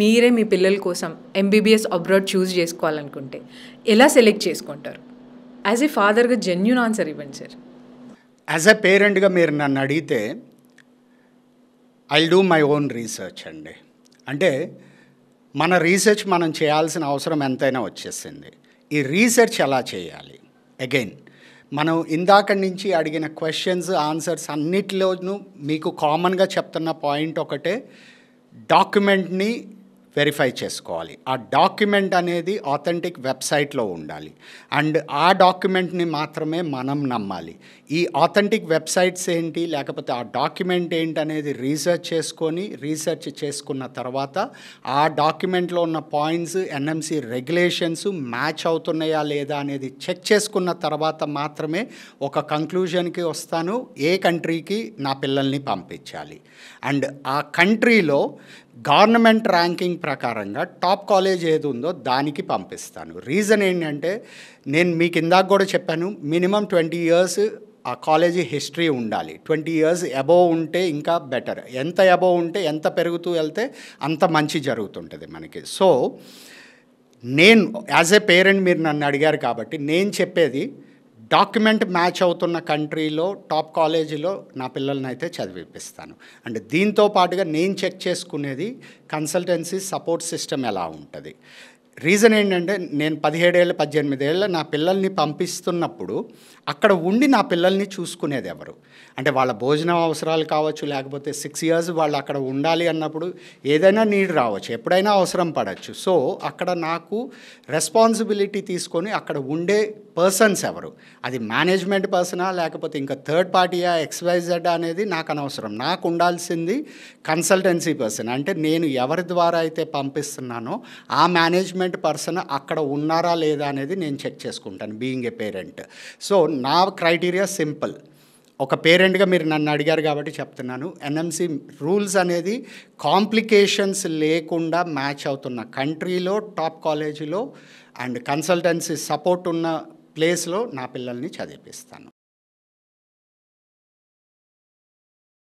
మీరే మీ పిల్లల కోసం ఎంబీబీఎస్ అబ్రాడ్ చూస్ చేసుకోవాలనుకుంటే ఎలా సెలెక్ట్ చేసుకుంటారు? యాజ్ ఏ ఫాదర్గా జెన్యూన్ ఆన్సర్ ఇవ్వండి సార్. యాజ్ ఎ పేరెంట్గా మీరు నన్ను అడిగితే I'll do my own research అండి. అంటే మన రీసెర్చ్ మనం చేయాల్సిన అవసరం ఎంతైనా వచ్చేసింది. ఈ రీసెర్చ్ ఎలా చేయాలి? అగైన్ మనం ఇందాక నుంచి అడిగిన క్వశ్చన్స్ ఆన్సర్స్ అన్నిటిలోనూ మీకు కామన్గా చెప్తున్న పాయింట్ ఒకటే, డాక్యుమెంట్ని వెరిఫై చేసుకోవాలి. ఆ డాక్యుమెంట్ అనేది ఆథెంటిక్ వెబ్సైట్లో ఉండాలి అండ్ ఆ డాక్యుమెంట్ని మాత్రమే మనం నమ్మాలి. ఈ ఆథెంటిక్ వెబ్సైట్స్ ఏంటి, లేకపోతే ఆ డాక్యుమెంట్ ఏంటి అనేది రీసెర్చ్ చేసుకున్న తర్వాత ఆ డాక్యుమెంట్లో ఉన్న పాయింట్స్ ఎన్ఎంసి రెగ్యులేషన్స్ మ్యాచ్ అవుతున్నాయా లేదా అనేది చెక్ చేసుకున్న తర్వాత మాత్రమే ఒక కంక్లూజన్కి వస్తాను ఏ కంట్రీకి నా పిల్లల్ని పంపించాలి. అండ్ ఆ కంట్రీలో గవర్నమెంట్ ర్యాంకింగ్ ప్రకారంగా టాప్ కాలేజ్ ఏది ఉందో దానికి పంపిస్తాను. రీజన్ ఏంటంటే నేను మీకు ఇందాక కూడా చెప్పాను, మినిమం 20 years ఆ కాలేజీ హిస్టరీ ఉండాలి. 20 years అబోవ్ ఉంటే ఇంకా బెటర్. ఎంత అబోవ్ ఉంటే ఎంత పెరుగుతూ వెళ్తే అంత మంచి జరుగుతుంటుంది మనకి. సో నేను యాజ్ ఏ పేరెంట్ మీరు నన్ను అడిగారు కాబట్టి నేను చెప్పేది, డాక్యుమెంట్ మ్యాచ్ అవుతున్న కంట్రీలో టాప్ కాలేజీలో నా పిల్లల్ని అయితే చదివిపిస్తాను. అండ్ దీంతో పాటుగా నేను చెక్ చేసుకునేది కన్సల్టెన్సీ సపోర్ట్ సిస్టమ్ ఎలా ఉంటుంది. రీజన్ ఏంటంటే నేను 17 ఏళ్ళ 18 ఏళ్ళ నా పిల్లల్ని పంపిస్తున్నప్పుడు అక్కడ ఉండి నా పిల్లల్ని చూసుకునేది ఎవరు? అంటే వాళ్ళ భోజనం అవసరాలు కావచ్చు, లేకపోతే 6 years వాళ్ళు అక్కడ ఉండాలి అన్నప్పుడు ఏదైనా నీడ్ రావచ్చు, ఎప్పుడైనా అవసరం పడవచ్చు. సో అక్కడ నాకు రెస్పాన్సిబిలిటీ తీసుకొని అక్కడ ఉండే పర్సన్స్ ఎవరు, అది మేనేజ్మెంట్ పర్సనా లేకపోతే ఇంకా థర్డ్ పార్టీయా XYZ అనేది నాకు అనవసరం. నాకు ఉండాల్సింది కన్సల్టెన్సీ పర్సన్. అంటే నేను ఎవరి ద్వారా అయితే పంపిస్తున్నానో ఆ మేనేజ్మెంట్ పర్సన్ అక్కడ ఉన్నారా లేదా అనేది నేను చెక్ చేసుకుంటాను బీయింగ్ ఏ పేరెంట్. సో నా క్రైటీరియా సింపుల్. ఒక పేరెంట్గా మీరు నన్ను అడిగారు కాబట్టి చెప్తున్నాను, ఎన్ఎంసి రూల్స్ అనేది కాంప్లికేషన్స్ లేకుండా మ్యాచ్ అవుతున్న కంట్రీలో టాప్ కాలేజీలో అండ్ కన్సల్టెన్సీ సపోర్ట్ ఉన్న ప్లేస్లో నా పిల్లల్ని చదివిపిస్తాను.